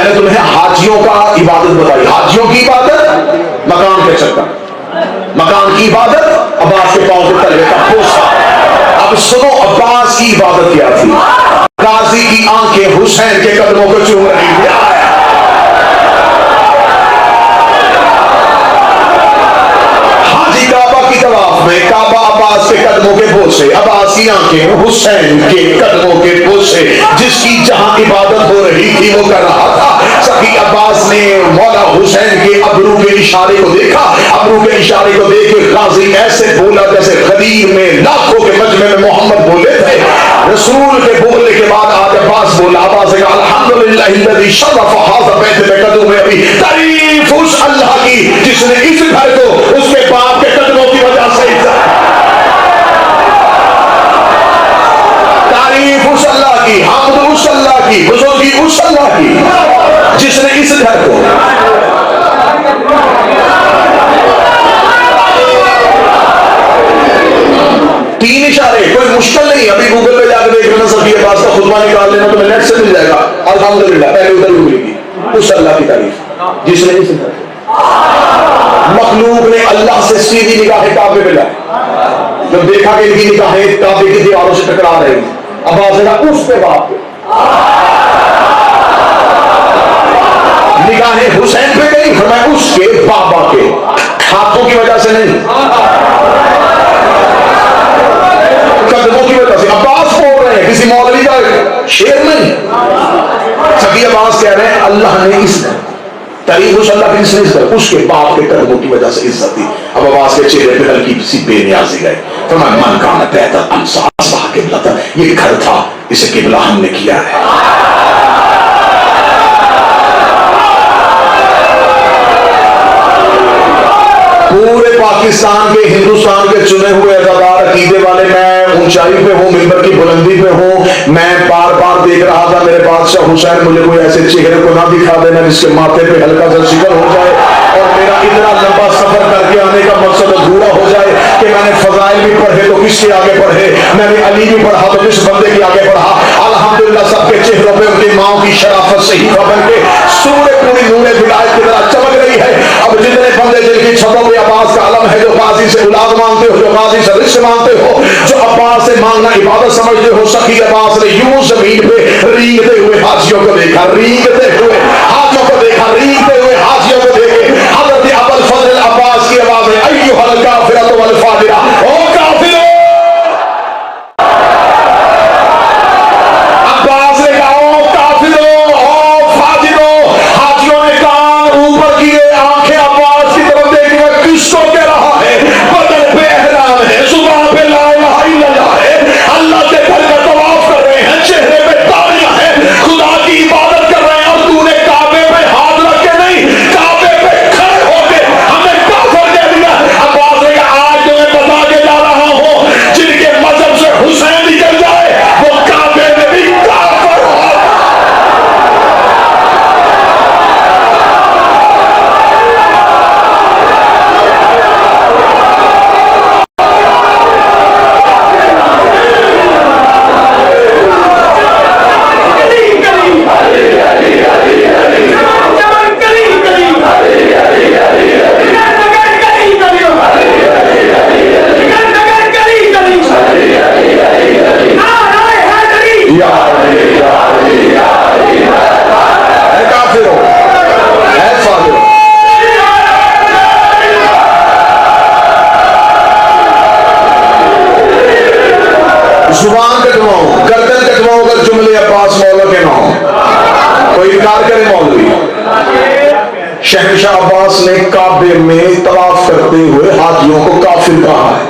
मैंने तुम्हें हाजियों का इबादत बताई, हाजियों की इबादत मकान के चक्कर, मकान की इबादत अब्बास के पांव के तलवे का पोसा। अब सुनो अब्बास की इबादत क्या थी। गाजी की आंखें हुसैन के कदमों को चूम रही थी। हाजी काबा की तवाफ में काबा अब्बास के कदमों के बोझे, अब्बास की आंखें हुसैन के कदमों के बोझे। जिसकी जहां इबादत हो रही थी वो कर रहा था। सभी अब्बास ने मौला हुसैन के अबरू के इशारे को देखा। अबरू के इशारे को देख के गाजी ऐसे बोला जैसे खदीर में लाखों के मजमे में मोहम्मद बोले थे। रसूल के बोलने के बाद आज अब्बास बोला, अब्बास कहा अल्हम्दुलिल्लाह शरफ हाज़ा बैत में कदम में अभी तारीफ उस अल्लाह की जिसने इस घर को उसके बाप के कदमों की वजह से इज्जत, तारीफ उस अल्लाह की, हमद उस अल्लाह की, बुजुर्गी उस अल्लाह की जिसने इस घर को। तीन इशारे, कोई मुश्किल नहीं। अभी गूगल पे जाकर देख लेना, सभी अब्बास का खुतबा निकाल लेना, तुम्हें नेट से मिल जाएगा। अल्हम्दुलिल्लाह पहले उधर भी मिलेगी उस अल्लाह की तारीफ जिसने इस घर मखलूक ने अल्लाह से सीधी निगाहें काबे पे लाई। जब देखा कि इनकी निगाहें काबे की दीवारों से टकरा रही, अब्बास ने कहा उसके बाप पे, निगाहें हुसैन पे गई, फरमाया उसके बाबा के, हाथों की वजह से नहीं, कदमों की वजह से। अब्बास बोल रहे हैं, किसी मौलवी का शेर नहीं। सभी अब्बास कह रहे हैं अल्लाह ने इस तारीफ उस अल्लाह की जिसने उसके बाप के कदमों की वजह से इज्जत दी। अब अब्बास के चेहरे पे हल्की सी बेनियाजी गए। फरमाया मन काना बेहतर अंसार किबला था, ये घर था, इसे किबला हमने किया है। पूरे पाकिस्तान के, हिंदुस्तान के चुने हुए अदाकार अकीदे वाले, मैं ऊंचाई पे हूँ, मिंबर की बुलंदी पे हूँ, मैं बार बार देख रहा था मेरे बादशाह हुसैन मुझे कोई ऐसे चेहरे को ना दिखा देना जिसके माथे पे हल्का सा शिकन हो जाए और मेरा इतना लंबा सफर करके आने का मकसद अधूरा हो जाए कि मैंने फजाइल भी पढ़े तो किसके आगे पढ़े, मैंने अली भी पढ़ा तो किस बंदे के आगे पढ़ा। अल्हम्दुलिल्लाह सबके चेहरों पे उनकी माओ की शराफत से ही बन के सूरज पूरी नूरे विलायत की तरह चमक रही है। अब जितने बंदे जिनकी छतों पे अब्बास का अलम है, जो गाजी से औलाद मांगते हो, जो गाजी से रिश्ते मांगते हो, जो अब्बास से मांगना इबादत समझते हो, सखी अब्बास ने यूं जमीन पे रींगते हुए हाजियों को देखा, रींगते हुए हाजियों को देखा, रींगते हुए हाजियों को देखे। हज़रत अबुल फज़ल अब्बास की आवाज है अय्युहल काफ़िरतु वल फाजिरा, ओ काफिरो। अब्बास ने कहा ओ काफिरो, ओ फाजिरो। हाजियों ने कान ऊपर किए, आंखें अब्बास की तरफ देखी, किसको कह रहा है? बदन पे एहराम है, जुबान पे ला इलाहा इल्लल्लाह है, अल्लाह के घर का तवाफ कर रहे हैं, चेहरे पे तालियां हैं, खुदा की इबादत कर रहे हैं और तूने काबे पे हाथ रख के नहीं, काबे पे खड़े होके हमें काफिर कह दिया। अब्बास ने कहा आज तुम्हें बता के जा रहा हूं, जिनके मजहब से हुसैन निकल जाए वो काबे में भी काफिर हो। जुबान कटवाओ, गर्दन कटवाओ अगर जुमले अब्बास मौला के ना हो। कोई इनकार करे मौलवी? शहंशाह अब्बास ने काबे में तवाफ करते हुए हाजियों को काफिर कहा है।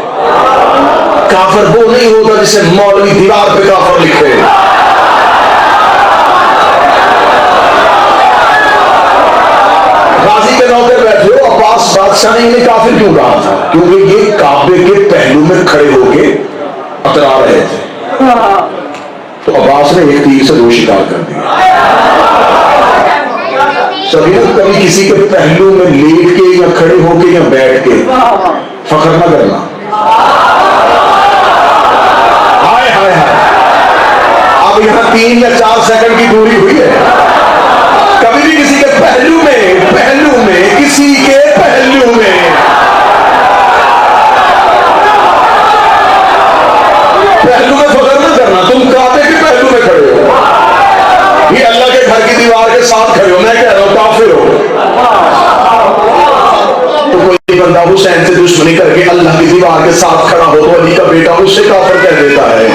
काफिर वो नहीं होता जिसे मौलवी दीवार पे काफिर लिखे। गाजी के नौकर बैठे हो, अब्बास बादशाह ने इन्हें काफिर क्यों कहा था? क्योंकि ये काबे के पहलू में खड़े होके अतरा रहे थे। तो अब्बास ने एक तीर से दो शिकार कर दिया। सभी कभी किसी के पहलू में लेट के या खड़े होके या बैठ के फख्र ना करना। हाय हाय हाय, अब यहां 3 या 4 सेकंड की दूरी हुई है, कभी भी साथ खड़े हो, मैं कह रहा हूं काफिर हो। तो कोई बंदा हुसैन से दुश्मनी करके अल्लाह की दीवार के साथ खड़ा हो तो अली का बेटा उससे काफिर कह देता है।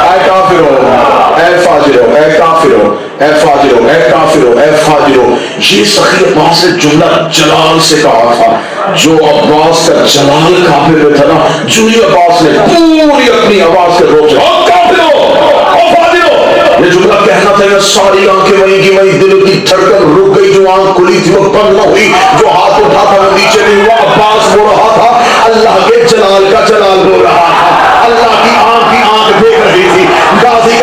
ऐ काफिर हो, ऐ फाजिर हो, ऐ काफिर हो, ऐ फाजिर हो, ऐ काफिर हो, ऐ फाजिर हो। ये सखी अब्बास ने जुमला जलाल से कहा था। जो अब्बास का जलाल काफिर में था ना, जूही अब्बास ने पूरी अपनी आवाज के रोक से काफिर हो, फाजिर हो, ये जुमला कहना था। मैं सारी आंखें वहीं की वहीं, दिल की धड़कन रुक गई, जो आंख खुली थी वो बंद न हुई, जो हाथ उठा था वो नीचे नहीं हुआ। अब्बास हो रहा था, अल्लाह के जलाल का जलाल हो रहा था, अल्लाह की आंख देख रही थी। गाजी